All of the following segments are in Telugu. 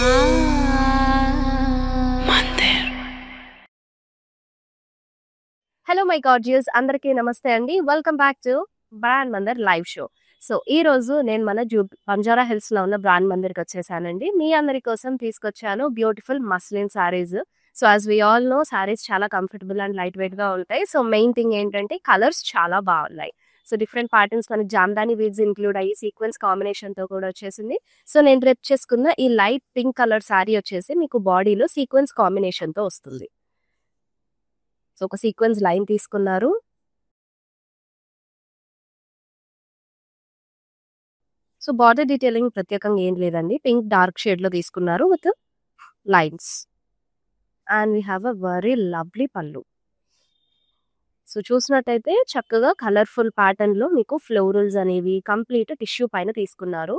హలో మై గార్జియస్, అందరికీ నమస్తే అండి. Welcome back to brand Mandir live show. So ఈ రోజు నేను మన బంజారా హిల్స్ లో ఉన్న బ్రాండ్ మందిర్కి వచ్చేసానండి. మీ అందరి కోసం తీసుకొచ్చాను beautiful muslin saris. So as we all know, saris చాలా కంఫర్టబుల్ అండ్ లైట్ వెయిట్ గా ఉంటాయి. సో మెయిన్ థింగ్ ఏంటంటే కలర్స్ చాలా బాగున్నాయి. సో డిఫరెంట్ ప్యాటర్న్స్ మనకి జామ్దాని వీవ్స్ ఇంక్లూడ్ అయ్యి సీక్వెన్స్ కాంబినేషన్ తో కూడా వచ్చేసింది. సో నేను రేప్ చేసుకున్న ఈ లైట్ పింక్ కలర్ సారీ వచ్చేసి మీకు బాడీలో సీక్వెన్స్ కాంబినేషన్ తో వస్తుంది. సో ఒక సీక్వెన్స్ లైన్ తీసుకున్నారు. సో బార్డర్ డీటెయిలింగ్ ప్రత్యేకంగా ఏం లేదండి, పింక్ డార్క్ షేడ్ లో తీసుకున్నారు with lines. And we have a very lovely pallu. So చూసినట్టయితే చక్కగా కలర్ఫుల్ ప్యాటర్న్ లో మీకు ఫ్లోరల్స్ అనేవి కంప్లీట్ టిష్యూ పైన తీసుకున్నారు.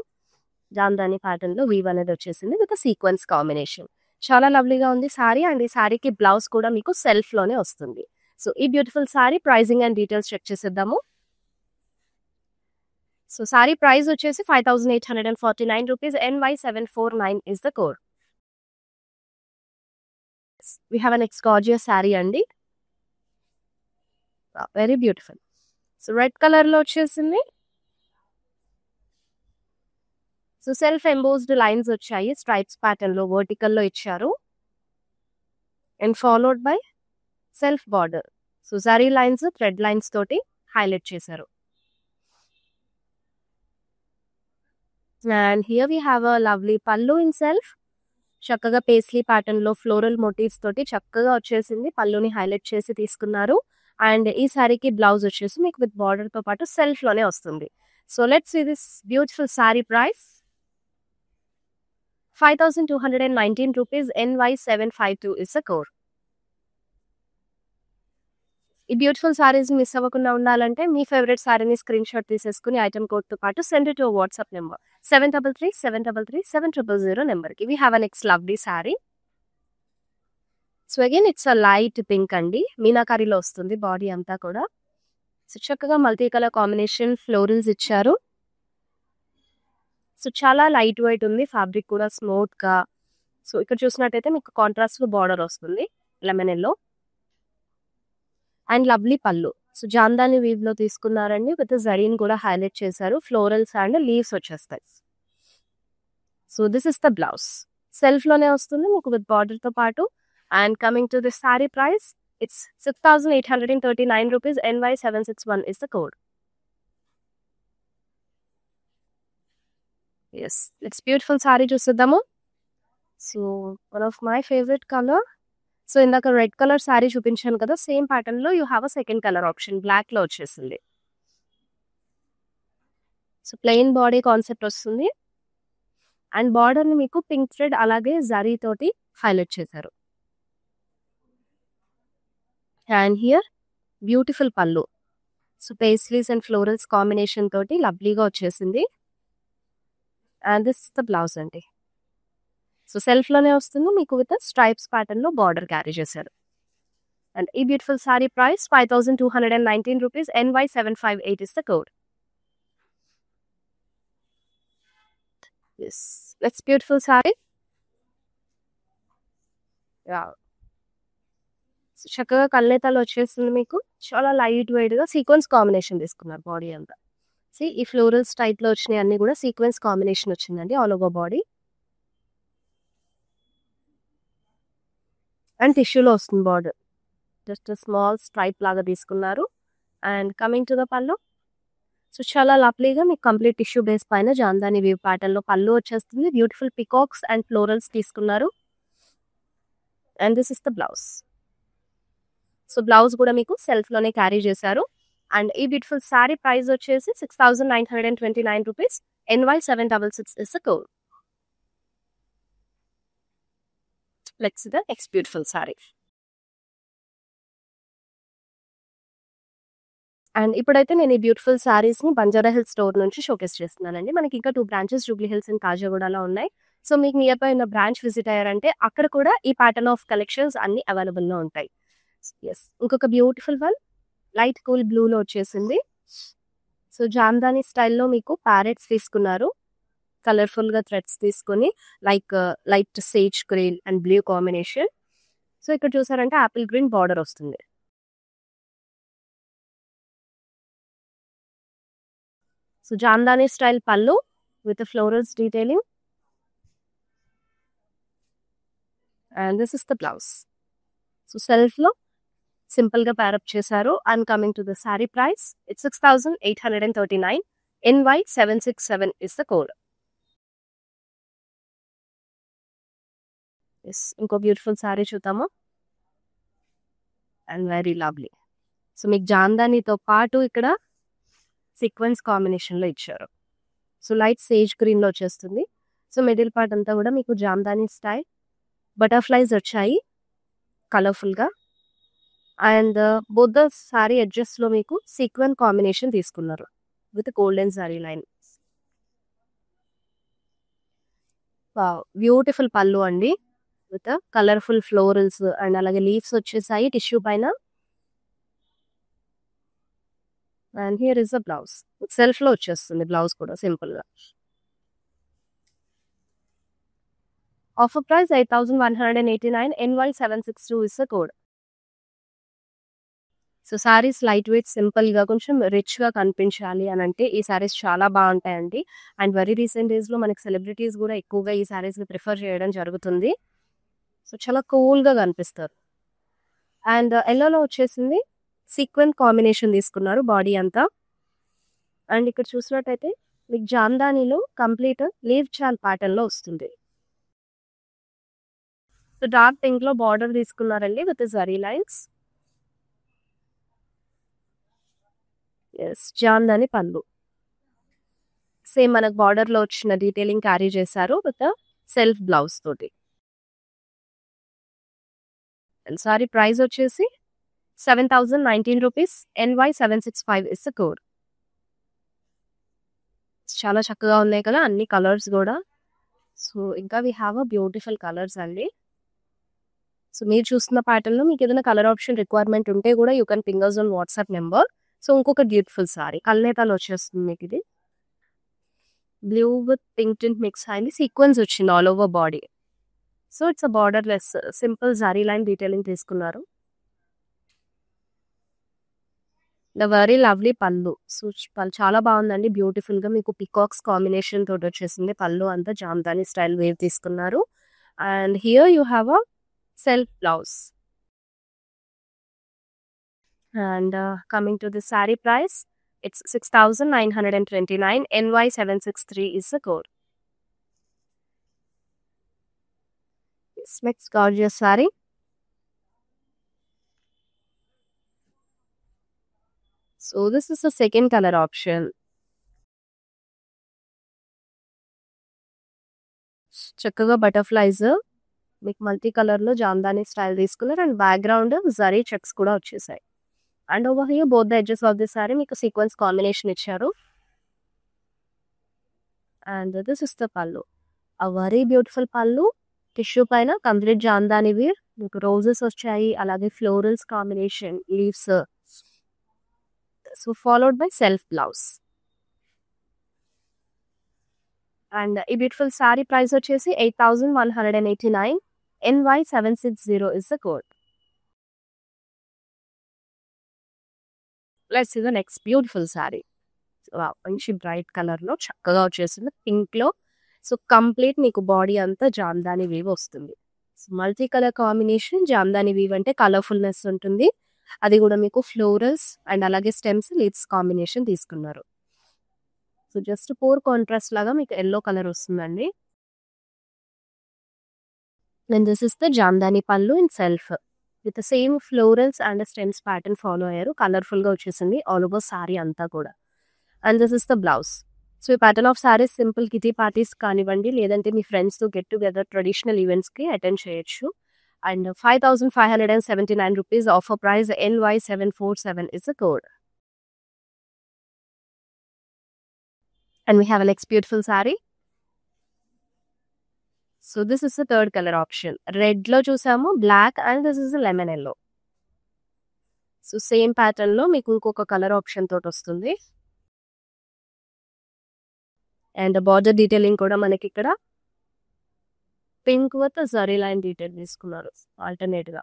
జామ్దాని ప్యాటర్న్ లో వీవ్ అనేది వచ్చేసింది విత్ సీక్వెన్స్ కాంబినేషన్. చాలా లవ్లీగా ఉంది సారీ. అండ్ ఈ సారీకి బ్లౌజ్ కూడా మీకు సెల్ఫ్ లోనే వస్తుంది. సో ఈ beautiful saree pricing and details check చేసేద్దాము. సో సారీ ప్రైస్ వచ్చేసి 5849 rupees. NY749 is the code. We have next gorgeous saree అండి, very beautiful. So red colour లో వచ్చేసింది. సో సెల్ఫ్ ఎంబోస్డ్ లైన్స్ వచ్చాయి, స్ట్రైప్స్ ప్యాటర్న్ లో వర్టికల్ లో ఇచ్చారు and followed by self border. So zari lines thread lines తోటి హైలైట్ చేశారు. And here we have a lovely pallu in self. చక్కగా పేస్లీ ప్యాటర్న్ లో ఫ్లోరల్ మోటివ్స్ తోటి చక్కగా వచ్చేసింది. పల్లుని హైలైట్ చేసి తీసుకున్నారు. అండ్ ఈ సారీకి బ్లౌజ్ వచ్చేసి మీకు విత్ బార్డర్ తో పాటు సెల్ఫ్ లోనే వస్తుంది. So let's see this beautiful sorry price. 5219 rupees. NY752 is a code. ఈ బ్యూటిఫుల్ సారీస్ మిస్ అవ్వకుండా ఉండాలంటే మీ ఫేవరెట్ సారీని స్క్రీన్ షాట్ తీసేసుకుని ఐటమ్ కోడ్ తో పాటు send to WhatsApp number 7337337000 number కి. We have a next lovely saree. So again it's a light pink అండి, మీనాకారీలో వస్తుంది బాడీ అంతా కూడా. సో చక్కగా మల్టీ కలర్ కాంబినేషన్ ఫ్లోరల్స్ ఇచ్చారు. సో చాలా లైట్ వెయిట్ ఉంది, ఫ్యాబ్రిక్ కూడా స్మూత్ గా. సో ఇక్కడ చూసినట్టయితే మీకు కాంట్రాస్ట్ లో బార్డర్ వస్తుంది lemon yellow. And lovely pallu. So Jamdani weave లో తీసుకున్నారండి విత్ జరీన్ కూడా హైలైట్ చేశారు. ఫ్లోరల్స్ అండ్ లీవ్స్ వచ్చేస్తాయి. So this is the blouse, self లోనే వస్తుంది మీకు విత్ బార్డర్ తో పాటు. And coming to this saree price, it's 6839 rupees. NY761 is the code. Yes, it's beautiful saree చూసిద్దాము. So one of my favourite colour. So ఇందాక రెడ్ కలర్ సారీ చూపించాను కదా, సేమ్ ప్యాటర్న్ లో you have a second colour option, black లో వచ్చేసింది. సో ప్లెయిన్ బాడీ కాన్సెప్ట్ వస్తుంది. అండ్ బార్డర్ ని మీకు పింక్ థ్రెడ్ అలాగే జరీ తోటి హైలైట్ చేశారు. And here beautiful pallu. So paisleys and florals combination తోటి లవ్లీగా వచ్చేసింది. అండ్ దిస్ ద బ్లౌజ్ అండి. సో సెల్ఫ్ లోనే వస్తుంది మీకు విత్ స్ట్రైప్స్ ప్యాటర్న్ లో బార్డర్ క్యారీ చేశారు. అండ్ ఈ beautiful sorry price 5219 rupees. NY758 is the code. Yes, that's beautiful saree. Yeah. So చక్కగా కల్నేతలు వచ్చేస్తుంది మీకు. చాలా లైట్ వెయిట్ గా సీక్వెన్స్ కాంబినేషన్ తీసుకున్నారు బాడీ అంతా. సి ఈ ఫ్లోరల్స్ టైప్ లో వచ్చినాయి అన్ని కూడా సీక్వెన్స్ కాంబినేషన్ వచ్చిందండి ఆల్ ఓవర్ బాడీ. అండ్ టిష్యూలో వస్తుంది బార్డర్, జస్ట్ స్మాల్ స్ట్రైప్ లాగా తీసుకున్నారు. And coming to the pallu. So చాలా లవ్లీగా మీకు కంప్లీట్ టిష్యూ బేస్ పైన జామ్దాని వీవ్ ప్యాటర్న్ లో పళ్ళు వచ్చేస్తుంది. బ్యూటిఫుల్ పికాక్స్ అండ్ ఫ్లోరల్స్ తీసుకున్నారు. And this is the blouse. So blouse కూడా మీకు సెల్ఫ్ లోనే క్యారీ చేశారు. అండ్ ఈ బ్యూటిఫుల్ సారీ ప్రైస్ వచ్చేసి 6929 rupees. NY766 is the code. Let's see the next beautiful sari. And ఇప్పుడైతే నేను ఈ బ్యూటిఫుల్ సారీస్ ని బంజారా హిల్స్ స్టోర్ నుంచి షోకేస్ చేస్తున్నానండి. మనకి ఇంకా 2 బ్రాంచెస్ జూబ్లీ హిల్స్ అండ్ కాజాగూడలో ఉన్నాయి. సో మీకు నియర్ బై ఉన్న బ్రాంచ్ విజిట్ అయ్యారంటే అక్కడ కూడా ఈ ప్యాటర్న్ ఆఫ్ కలెక్షన్స్ అన్ని అవైలబుల్ లో ఉంటాయి. ఎస్, ఇంకొక beautiful one light cool blue లో వచ్చేసింది. సో జామ్దాని స్టైల్లో మీకు ప్యారెట్స్ తీసుకున్నారు. కలర్ఫుల్ గా థ్రెడ్స్ తీసుకొని like light sage green and blue combination. So ఇక్కడ చూసారంటే ఆపిల్ గ్రీన్ బార్డర్ వస్తుంది. So jamdani style pallu with florals detailing, and this is the blouse. So self లో సింపుల్ గా ప్యారప్ చేశారు. And coming to the sari price, it's 6,839. NY767 is the code. ఇంకో బ్యూటిఫుల్ సారీ చూద్దాము. And very lovely. సో మీకు జామ్దానితో పాటు ఇక్కడ సీక్వెన్స్ కాంబినేషన్ లో ఇచ్చారు. సో లైట్ సేజ్ గ్రీన్ లో వచ్చేస్తుంది. సో మిడిల్ పార్ట్ అంతా కూడా మీకు జామ్దాని స్టైల్ బటర్ఫ్లైస్ వచ్చాయి కలర్ఫుల్ గా. And both the sorry edges లో మీకు సీక్వెన్ కాంబినేషన్ తీసుకున్నారు with golden sorry line. Beautiful పళ్ళు అండి విత్ కలర్ఫుల్ ఫ్లోరల్స్ అండ్ అలాగే లీవ్స్ వచ్చేసాయి టిష్యూ పైన. And here is the blouse. Self లో వచ్చేస్తుంది బ్లౌజ్ కూడా సింపుల్ గా. Offer price 8,189. NY762 is the code. So saris light weight simple గా కొంచెం రిచ్ గా కనిపించాలి అని అంటే ఈ సారీస్ చాలా బాగుంటాయండి. అండ్ వెరీ రీసెంట్ డేస్ లో మనకి సెలబ్రిటీస్ కూడా ఎక్కువగా ఈ సారీస్ ని ప్రిఫర్ చేయడం జరుగుతుంది. సో చాలా కూల్ గా కనిపిస్తారు. అండ్ ఎల్లోలో వచ్చేసింది సీక్వెన్ కాంబినేషన్ తీసుకున్నారు బాడీ అంతా. అండ్ ఇక్కడ చూసినట్టయితే మీకు జామ్దానిలో కంప్లీట్ లీవ్ చాల్ ప్యాటర్న్ లో వస్తుంది. సో డార్క్ పింక్ లో బార్డర్ తీసుకున్నారండి విత్ జరీ లైన్స్. జామ్దాని పళ్ళు సేమ్ మనకు బార్డర్ లో వచ్చిన డీటెయిలింగ్ క్యారీ చేశారు విత్ సెల్ఫ్ బ్లౌజ్ తోటి. అండ్ సారీ ప్రైస్ వచ్చేసి 7,019 rupees. NY765 is the code. చాలా చక్కగా ఉన్నాయి కదా అన్ని కలర్స్ కూడా. సో ఇంకా we have a beautiful colours అండి. సో మీరు చూస్తున్న ప్యాటర్న్ లో మీకు ఏదైనా కలర్ ఆప్షన్ రిక్వైర్మెంట్ ఉంటే కూడా you can ping us on WhatsApp number. So ఇంకొక బ్యూటిఫుల్ సారీ కల్నేతాలు వచ్చేస్తుంది మీకు. ఇది blue with pink tint mix అయింది, సీక్వెన్స్ వచ్చింది all over body. So it's a border less simple zari line detailing తీసుకున్నారు. The very lovely pallu. So పళ్ళు చాలా బాగుందండి బ్యూటిఫుల్ గా మీకు పికాక్స్ కాంబినేషన్ తోటి వచ్చేసింది పళ్ళు అంతా. జామ్దాని స్టైల్ వేవ్ తీసుకున్నారు. And here you have a self blouse. And coming to the saree price, it's 6,929. NY763 is the code. This next gorgeous saree. So this is the second color option. చక్కగా బటర్ఫ్లైస్ మీకు మల్టీ కలర్ లో జామ్దాని స్టైల్ తీసుకున్నారు. అండ్ బ్యాక్గ్రౌండ్ జరీ చెక్స్ కూడా వచ్చేసాయి. And over here both the edges of the sari మీకు సీక్వెన్స్ కాంబినేషన్ ఇచ్చారు. And this is the pallu. ఆ వెరీ బ్యూటిఫుల్ పళ్ళు టిష్యూ పైన కంప్లీట్ జామ్దాని వీర్ మీకు రోజెస్ వచ్చాయి, అలాగే florals combination leaves. So followed by self blouse. And ఈ బ్యూటిఫుల్ సారీ ప్రైస్ వచ్చేసి 8,189. NY760 is the code. Let's see the next beautiful sorry. మంచి బ్రైట్ కలర్ లో చక్కగా వచ్చేసింది పింక్ లో. సో కంప్లీట్ మీకు బాడీ అంతా జామ్దాని వీవ్ వస్తుంది. So multi colour combination. Jamdani weave అంటే కలర్ఫుల్నెస్ ఉంటుంది, అది కూడా మీకు ఫ్లోరల్స్ అండ్ అలాగే స్టెమ్స్ లీవ్స్ కాంబినేషన్ తీసుకున్నారు. సో జస్ట్ పోర్ కాంట్రాస్ట్ లాగా మీకు ఎల్లో కలర్ వస్తుందండి. And this is the Jamdani pallu in self with same florals and stems pattern follow అయ్యారు. కలర్ఫుల్ గా వచ్చేసింది ఆల్ ఓవర్ సారీ అంతా కూడా. And this is the blouse. So ఈ pattern of sarees simple kitty parties కానివ్వండి, లేదంటే మీ ఫ్రెండ్స్ తో గెట్ టుగెదర్ ట్రెడిషనల్ ఈవెంట్స్ కి అటెండ్ చేయొచ్చు. And 5,579 rupees offer price. NY747 is the code. And we have a next beautiful saree. So this is the third color option. Red lo చూసాము, black and this is a lemon yellow. So same pattern లో మీకు ఇంకొక కలర్ ఆప్షన్ తోటి వస్తుంది. అండ్ బార్డర్ డీటెయిలింగ్ కూడా మనకి ఇక్కడ pink with zari line detail తీసుకున్నారు ఆల్టర్నేట్ గా.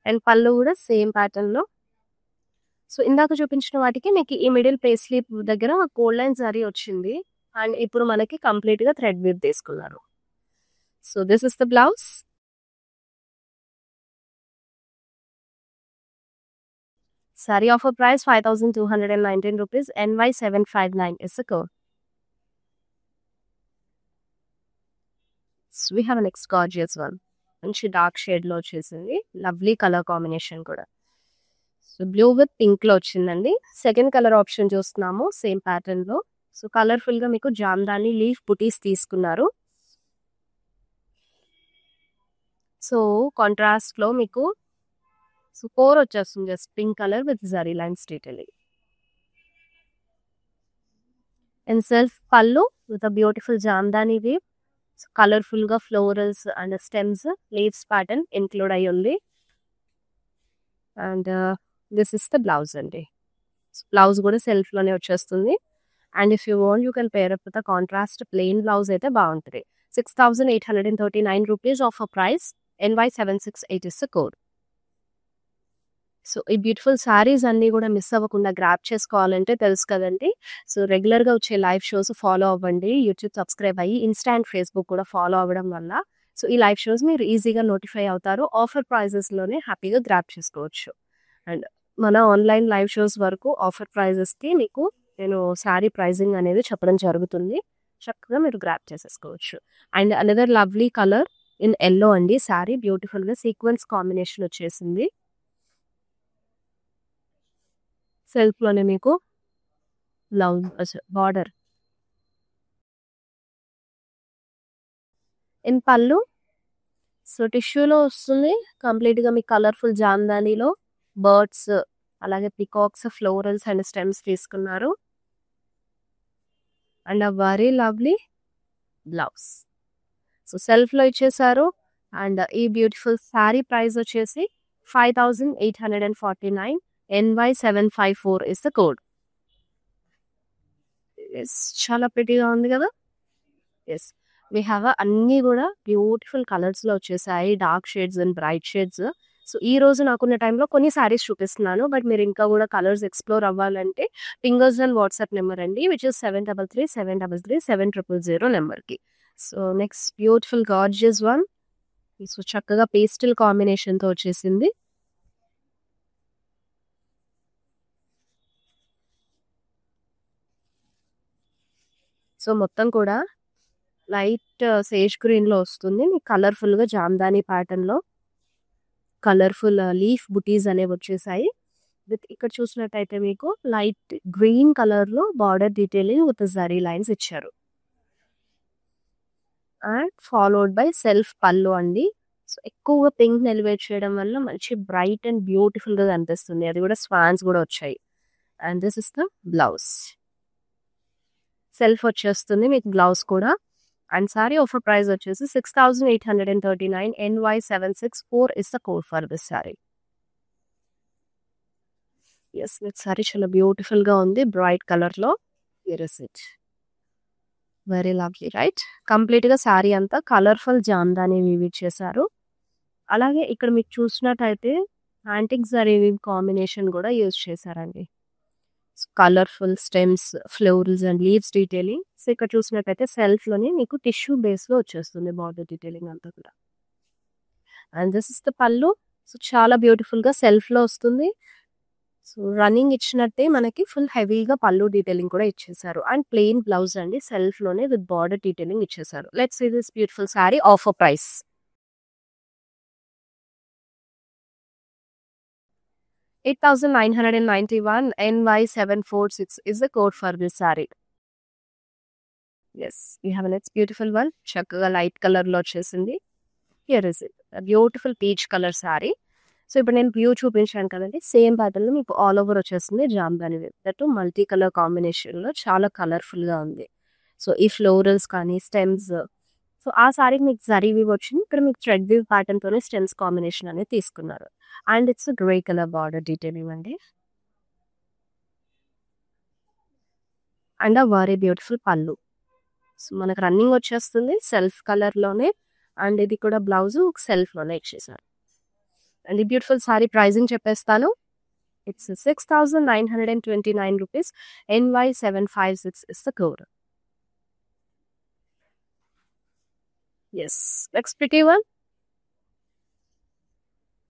అండ్ పళ్ళు కూడా సేమ్ ప్యాటర్న్ లో. సో ఇందాక చూపించిన వాటికి మీకు ఈ మిడిల్ పే స్లీప్ దగ్గర గోల్డ్ లైన్ జరీ వచ్చింది. అండ్ ఇప్పుడు మనకి కంప్లీట్ గా థ్రెడ్ వీవ్ తీసుకున్నారు. So this is the blouse. Saree offer price 5,219 rupees. NY759 is the code. So we have a next gorgeous one. మంచి డార్క్ షేడ్ లో వచ్చేసింది. లవ్లీ కలర్ కాంబినేషన్ కూడా. సో బ్లూ విత్ పింక్ లో వచ్చిందండి. సెకండ్ కలర్ ఆప్షన్ చూస్తున్నాము సేమ్ ప్యాటర్న్ లో. సో కలర్ఫుల్ గా మీకు జామ్దాని లీఫ్ బుటీస్ తీసుకున్నారు. సో కాంట్రాస్ట్ లో మీకు సో కోర్ వచ్చేస్తుంది just pink colour with zari lines detailing. And self pallu with a beautiful Jamdani weave. Colourful గా florals and stems leaves pattern include అయ్యి ఉంది. And this is the blouse అండి. బ్లౌజ్ కూడా సెల్ఫ్ లోనే వచ్చేస్తుంది. And if you want you can pair up with contrast plain blouse అయితే బాగుంటుంది. 6,839 rupees offer price. NY768 is the code. So ఈ బ్యూటిఫుల్ సారీస్ అన్ని కూడా మిస్ అవ్వకుండా గ్రాప్ చేసుకోవాలంటే తెలుసు కదండి. సో రెగ్యులర్ గా వచ్చే లైవ్ షోస్ ఫాలో అవ్వండి. యూట్యూబ్ సబ్స్క్రైబ్ అయ్యి ఇన్స్టాంట్ ఫేస్బుక్ కూడా ఫాలో అవ్వడం వల్ల సో ఈ లైవ్ షోస్ మీరు ఈజీగా నోటిఫై అవుతారు. ఆఫర్ ప్రైజెస్ లోనే హ్యాపీగా గ్రాప్ చేసుకోవచ్చు. అండ్ మన ఆన్లైన్ లైవ్ షోస్ వరకు ఆఫర్ ప్రైజెస్ కి మీకు నేను శారీ ప్రైజింగ్ అనేది చెప్పడం జరుగుతుంది. చక్కగా మీరు గ్రాప్ చేసేసుకోవచ్చు. And another lovely colour in yellow అండి. శారీ బ్యూటిఫుల్ గా సీక్వెన్స్ కాంబినేషన్ వచ్చేసింది. సెల్ఫ్ లోనే మీకు బ్లౌజ్ బార్డర్ ఇన్ పళ్ళు. సో టిష్యూలో వస్తుంది కంప్లీట్ గా మీకు కలర్ఫుల్ జామ్దానీలో బర్డ్స్ అలాగే పికాక్స్ ఫ్లోరల్స్ అండ్ స్టెమ్స్ తీసుకున్నారు. And a very lovely blouse. So self లో ఇచ్చేసారు. అండ్ ఈ బ్యూటిఫుల్ శారీ ప్రైస్ వచ్చేసి 5,849. NY754 is the code. Yes చాలా ప్రిటీగా ఉంది కదా. ఎస్ వీ హ్యావ్ అన్నీ కూడా బ్యూటిఫుల్ కలర్స్ లో వచ్చేసాయి. Dark shades and bright shades. So ఈ రోజు నాకున్న టైంలో కొన్ని సారీస్ చూపిస్తున్నాను. బట్ మీరు ఇంకా కూడా కలర్స్ ఎక్స్ప్లోర్ అవ్వాలంటే పింగర్స్ అండ్ వాట్సాప్ నెంబర్ అండి విచ్ ఇస్ 733-733-700 నెంబర్కి. So next beautiful gorgeous one. So చక్కగా పేస్టల్ కాంబినేషన్తో వచ్చేసింది. సో మొత్తం కూడా లైట్ సేజ్ గ్రీన్ లో వస్తుంది. మీకు కలర్ఫుల్ గా జామ్దాని ప్యాటర్న్ లో కలర్ఫుల్ లీఫ్ బుటీస్ అనేవి వచ్చేసాయి. విత్ ఇక్కడ చూసినట్టయితే మీకు లైట్ గ్రీన్ కలర్ లో border detailing with zari lines ఇచ్చారు. అండ్ ఫాలోడ్ బై సెల్ఫ్ పళ్ళు అండి. సో ఎక్కువగా పింక్ ఎలివేట్ చేయడం వల్ల మంచి బ్రైట్ అండ్ బ్యూటిఫుల్ గా కనిపిస్తుంది. అది కూడా స్వాన్స్ కూడా వచ్చాయి. And this is the blouse. Self వచ్చేస్తుంది మీకు బ్లౌజ్ కూడా. అండ్ సారీ ఆఫర్ ప్రైస్ వచ్చేసి 6,839. NY764 is the code for this saree. Yes మీకు సారీ చాలా బ్యూటిఫుల్ గా ఉంది బ్రైట్ కలర్ లో. Here is it. Very lovely right. Complete గా సారీ అంతా కలర్ఫుల్ జామ్దాని వీవ్ చేశారు. అలాగే ఇక్కడ మీకు చూసినట్టయితే యాంటిక్ జరీ వీవ్ కాంబినేషన్ కూడా యూజ్ చేశారండి. Colourful stems florals and leaves detailing. So ఇక్కడ చూసినట్టయితే సెల్ఫ్ లోనే మీకు టిష్యూ బేస్ లో వచ్చేస్తుంది బార్డర్ డీటెయిలింగ్ అంతా కూడా. And this is the pallu. So చాలా బ్యూటిఫుల్ గా సెల్ఫ్ లో వస్తుంది. సో రన్నింగ్ ఇచ్చినట్టే మనకి ఫుల్ హెవీగా పళ్ళు డీటెయిలింగ్ కూడా ఇచ్చేసారు. అండ్ ప్లెయిన్ బ్లౌజ్ అండి సెల్ఫ్ లోనే విత్ బార్డర్ డీటెయిలింగ్ ఇచ్చేసారు. Let's see this beautiful sorry offer price. 8,991. NY746 is the code for this saree. Yes, we have a next beautiful one. చక్కగా లైట్ కలర్ లో వచ్చేసింది. Here is it. Beautiful peach colour sorry. So ఇప్పుడు నేను బ్లూ చూపించాను కదండి. సేమ్ ప్యాటర్న్ లో మీకు ఆల్ ఓవర్ వచ్చేస్తుంది Jamdani wave. That multi colour combination లో చాలా కలర్ఫుల్ గా ఉంది. సో ఈ ఫ్లోరల్స్ కానీ స్టెమ్స్. సో ఆ సారీకి మీకు జరీ వీవ్ వచ్చింది. ఇక్కడ మీకు థ్రెడ్ వీవ్ ప్యాటర్న్ తోనే స్టెమ్స్ కాంబినేషన్ అనేది తీసుకున్నారు. And it's grey colour border detailing అండి. And very beautiful pallu. So మనకు రన్నింగ్ వచ్చేస్తుంది సెల్ఫ్ కలర్లోనే, అండ్ ఇది కూడా బ్లౌజ్ సెల్ఫ్లోనే ఇచ్చేసారు. అండ్ ఈ బ్యూటిఫుల్ సారీ ప్రైజింగ్ చెప్పేస్తాను. It's 6,929 rupees. NY756 is the code. Yes, next pretty one.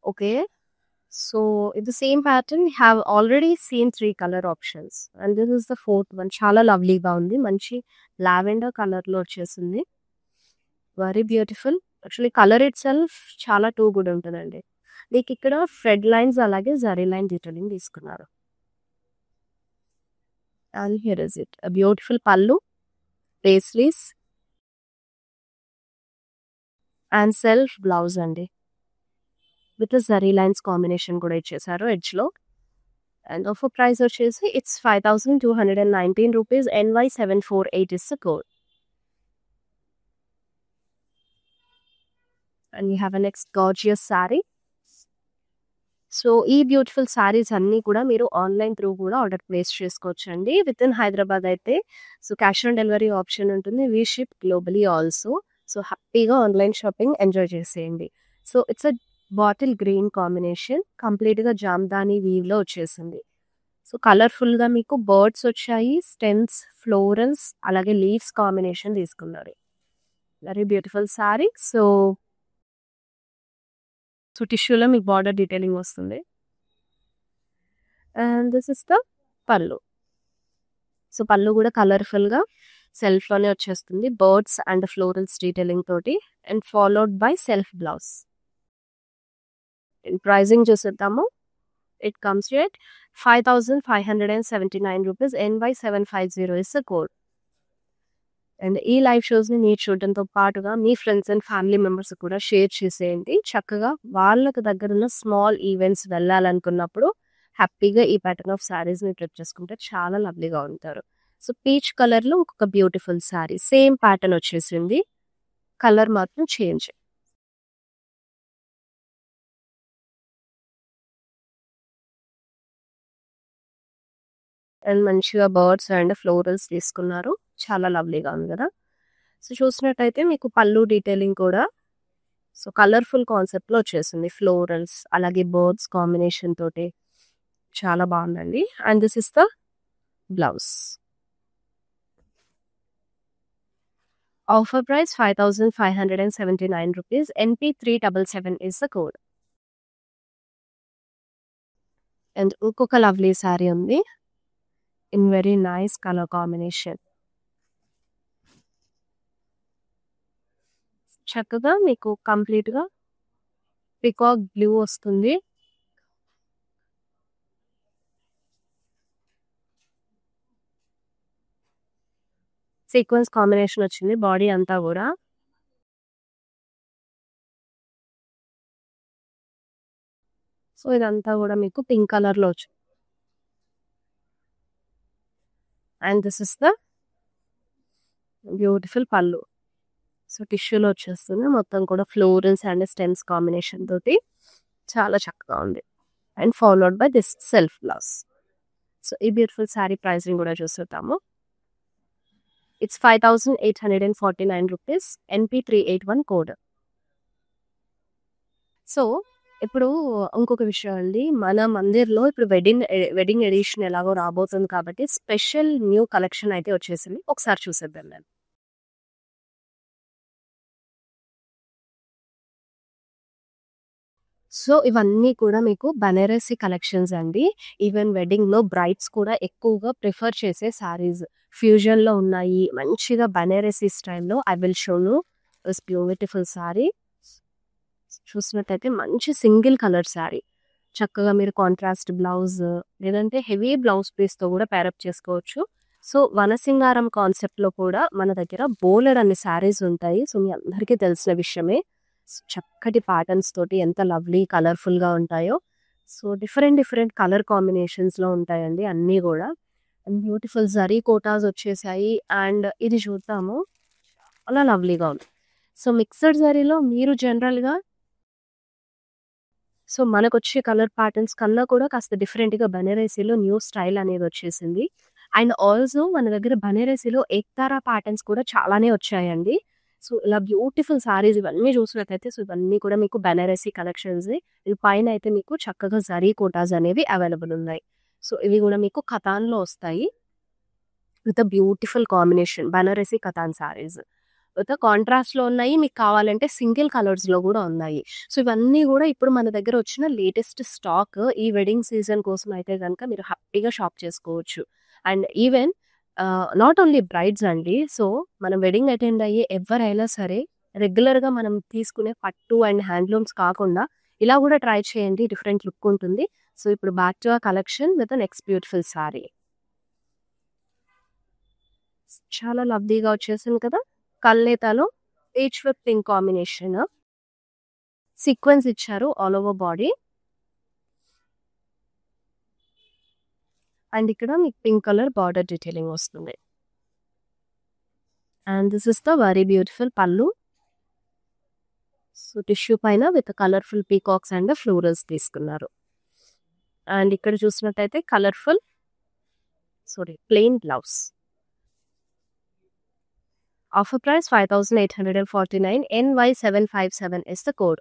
Okay, so in the same pattern we have already seen 3 color options, and this is the fourth one. Chala lovely ga undi, manchi lavender color lo vachesindi, very beautiful. Actually color itself chala too good untadandi. Like ikkada thread lines alage zari line detailing తీసుకున్నారు. And here is it, a beautiful pallu, paisleys and self blouse andi, with the zari lines combination కూడా ఇచ్చేసారు edge లో. And offer price వచ్చేసి it's 5,219 rupees. NY748 is the code. And we have a next gorgeous saree. So ఈ బ్యూటిఫుల్ సారీస్ అన్నీ కూడా మీరు ఆన్లైన్ త్రూ కూడా ఆర్డర్ ప్లేస్ చేసుకోవచ్చండి. విత్ ఇన్ హైదరాబాద్ అయితే so cash on delivery option ఉంటుంది. We ship globally also. So హ్యాపీగా ఆన్లైన్ షాపింగ్ ఎంజాయ్ చేసేయండి. So it's a bottle green combination, కంప్లీట్గా జామ్దాని వీవ్లో వచ్చేసింది. సో కలర్ఫుల్గా మీకు బర్డ్స్ వచ్చాయి, స్టెమ్స్, ఫ్లోరల్స్, అలాగే లీవ్స్ కాంబినేషన్ తీసుకున్నారు. Very beautiful saree. సో టిష్యూలో మీకు బార్డర్ డీటెయిలింగ్ వస్తుంది. And this is the pallu. So pallu కూడా కలర్ఫుల్గా సెల్ఫ్లోనే వచ్చేస్తుంది, బర్డ్స్ అండ్ ఫ్లోరల్స్ డీటెయిలింగ్ తోటి, and followed by self blouse. Pricing చూసేద్దాము. It comes at 5,579 rupees. NY750 is the code. And ఈ లైవ్ షోస్ని మీరు చూడడంతో పాటుగా మీ ఫ్రెండ్స్ అండ్ ఫ్యామిలీ మెంబర్స్ కూడా షేర్ చేసేయండి. చక్కగా వాళ్ళకు దగ్గర ఉన్న స్మాల్ ఈవెంట్స్ వెళ్ళాలనుకున్నప్పుడు హ్యాపీగా ఈ ప్యాటర్న్ ఆఫ్ శారీస్ని ట్రిప్ చేసుకుంటే చాలా లవ్లీగా ఉంటారు. సో పీచ్ కలర్లో ఒక బ్యూటిఫుల్ శారీ, సేమ్ ప్యాటర్న్ వచ్చేసింది, కలర్ మాత్రం చేంజ్. అండ్ మంచిగా బర్డ్స్ అండ్ ఫ్లోరల్స్ తీసుకున్నారు, చాలా లవ్లీగా ఉంది కదా. సో చూసినట్టయితే మీకు పళ్ళు డీటెయిలింగ్ కూడా సో కలర్ఫుల్ కాన్సెప్ట్లో వచ్చేసింది, ఫ్లోరల్స్ అలాగే బర్డ్స్ కాంబినేషన్ తోటి చాలా బాగుందండి. And this is the blouse. Offer price 5,579 rupees. NP377 is the code. And ఇంకొక లవ్లీ శారీ ఉంది in very nice colour combination. చక్కగా మీకు కంప్లీట్గా పికాక్ బ్లూ వస్తుంది, సీక్వెన్స్ కాంబినేషన్ వచ్చింది బాడీ అంతా కూడా. సో ఇదంతా కూడా మీకు పింక్ కలర్లో వచ్చింది. And this is the beautiful pallu. So టిష్యూలో వచ్చేస్తుంది, మొత్తం కూడా ఫ్లోరల్స్ అండ్ స్టెమ్స్ కాంబినేషన్ తోటి చాలా చక్కగా ఉంది. And followed by this self blouse. So ఈ బ్యూటిఫుల్ శారీ ప్రైసింగ్ కూడా చూస్తాము. It's 5,849 rupees. NP381 code. So ఇప్పుడు ఇంకొక విషయం అండి, మన మందిర్లో ఇప్పుడు వెడ్డింగ్ ఎడిషన్ ఎలాగో రాబోతుంది కాబట్టి స్పెషల్ న్యూ కలెక్షన్ అయితే వచ్చేసింది, ఒకసారి చూసేద్దాం నేను. సో ఇవన్నీ కూడా మీకు బనారసి కలెక్షన్స్ అండి. ఈవెన్ వెడ్డింగ్లో బ్రైడ్స్ కూడా ఎక్కువగా ప్రిఫర్ చేసే శారీస్ ఫ్యూజన్లో ఉన్నాయి, మంచిగా బనారసి స్టైల్లో. I will show you this beautiful sari. చూసినట్టయితే మంచి సింగిల్ కలర్ శారీ, చక్కగా మీరు కాంట్రాస్ట్ బ్లౌజ్ లేదంటే హెవీ బ్లౌజ్ పీస్తో కూడా పేరప్ చేసుకోవచ్చు. సో వనసింగారం కాన్సెప్ట్లో కూడా మన దగ్గర బోలెడ్ అన్ని శారీస్ ఉంటాయి. సో మీ అందరికీ తెలిసిన విషయమే, చక్కటి ప్యాటర్న్స్ తోటి ఎంత లవ్లీ కలర్ఫుల్గా ఉంటాయో. సో డిఫరెంట్ కలర్ కాంబినేషన్స్లో ఉంటాయండి అన్నీ కూడా. అండ్ బ్యూటిఫుల్ జరీ కోటాస్ వచ్చేసాయి. అండ్ ఇది చూద్దాము, అలా లవ్లీగా ఉంది. సో మిక్సడ్ జరీలో మీరు జనరల్గా సో మనకు వచ్చే కలర్ ప్యాటర్న్స్ కన్నా కూడా కాస్త డిఫరెంట్గా బనారసీలో న్యూ స్టైల్ అనేది వచ్చేసింది. అండ్ ఆల్సో మన దగ్గర బనారసిలో ఏక్తారా ప్యాటర్న్స్ కూడా చాలానే వచ్చాయండి. సో, ఇలా బ్యూటిఫుల్ సారీస్ ఇవన్నీ చూసినట్టయితే సో, ఇవన్నీ కూడా మీకు బనారసి కలెక్షన్సే. ఇది పైన అయితే మీకు చక్కగా జరీ కోటాస్ అనేవి అవైలబుల్ ఉన్నాయి. సో, ఇవి కూడా మీకు కతాన్‌లో వస్తాయి. With a beautiful combination Banarasi katan saris. With కాంట్రాస్ట్‌లో ఉన్నాయి. మీకు కావాలంటే సింగిల్ కలర్స్‌లో కూడా ఉన్నాయి. సో, ఇవన్నీ కూడా ఇప్పుడు మన దగ్గర వచ్చిన లేటెస్ట్ స్టాక్. ఈ వెడ్డింగ్ సీజన్ కోసం అయితే గనుక మీరు హ్యాపీగా షాప్ చేసుకోవచ్చు. And even not only brides అండి. సో, మనం వెడ్డింగ్ అటెండ్ అయ్యే ఎవరైనా సరే రెగ్యులర్‌గా మనం తీసుకునే పట్టు అండ్ హ్యాండ్లూమ్స్ కాకుండా ఇలా కూడా ట్రై చేయండి. డిఫరెంట్ లుక్ ఉంటుంది. సో, ఇప్పుడు back to our collection with next beautiful saree. చాలా లవ్లీగా వచ్చేసింది కదా! కల్నేతలో peach with pink combination. Sequins ఇచ్చారు ఆల్ ఓవర్ బాడీ. అండ్ ఇక్కడ మీకు పింక్ కలర్ బార్డర్ డీటెయిలింగ్ వస్తుంది. And this is the very beautiful pallu. So, tissue పైన with colourful peacocks and florals తీసుకున్నారు. అండ్ ఇక్కడ చూసినట్టయితే colourful plain blouse. Offer price 5,849. NY757 is the code.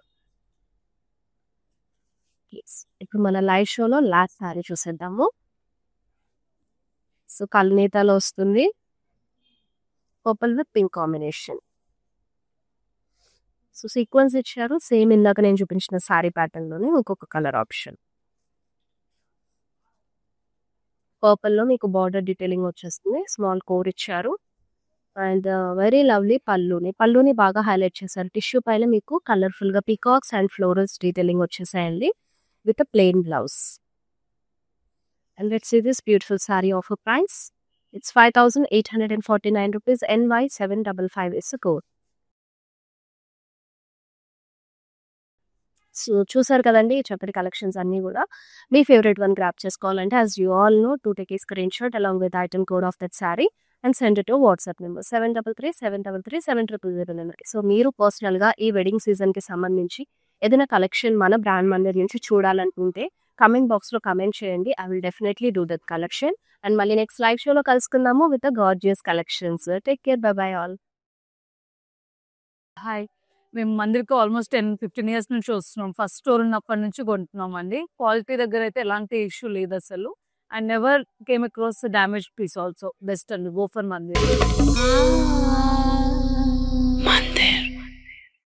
Yes. ఇప్పుడు మన లైవ్ షోలో లాస్ట్ సారీ చూసేద్దాము. సో, కల్నేతలో వస్తుంది. Purple with pink combination. So, sequence ఇచ్చారు. సేమ్ ఇందాక నేను చూపించిన సారీ ప్యాటర్న్లోనే ఇంకొక కలర్ ఆప్షన్. పర్పుల్లో మీకు బార్డర్ డీటెయిలింగ్ వచ్చేస్తుంది. స్మాల్ కోర్ ఇచ్చారు. అండ్ వెరీ లవ్లీ పళ్ళుని బాగా హైలైట్ చేశారు. టిష్యూ పైన మీకు కలర్ఫుల్గా పీకాక్స్ అండ్ ఫ్లోరల్స్ డీటెయిలింగ్ వచ్చేసాయండి with a plain blouse. And let's see this beautiful sorry offer price. It's 5,849 rupees. NY755 is the code. So, చూసారు కదండి ఈ చక్కటి కలెక్షన్స్ అన్నీ కూడా. మీ ఫేవరెట్ వన్ గ్రాప్ చేసుకోవాలంటే as you all know to take a screenshot along with item code of that sorry and send it to WhatsApp number 7337337000 నెంబర్కి. సో, మీరు పర్సనల్గా ఈ వెడ్డింగ్ సీజన్కి సంబంధించి ఏదైనా కలెక్షన్ మన బ్రాండ్ మందిర్ నుంచి చూడాలనుకుంటే కమెంట్ బాక్స్లో కమెంట్ చేయండి. I will definitely do that collection. And మళ్ళీ నెక్స్ట్ లైవ్ షోలో కలుసుకుందాము with gorgeous collections. Take care. Bye bye all. Hi. మేము మందిర్‌కి ఆల్మోస్ట్ 10-15 ఇయర్స్ నుంచి వస్తున్నాం. ఫస్ట్ స్టోర్ ఉన్నప్పటి నుంచి కొంటున్నామండి. క్వాలిటీ దగ్గర అయితే ఎలాంటి ఇష్యూ లేదసలు. And never came across damaged piece also. Best అండి. Go for Mandir.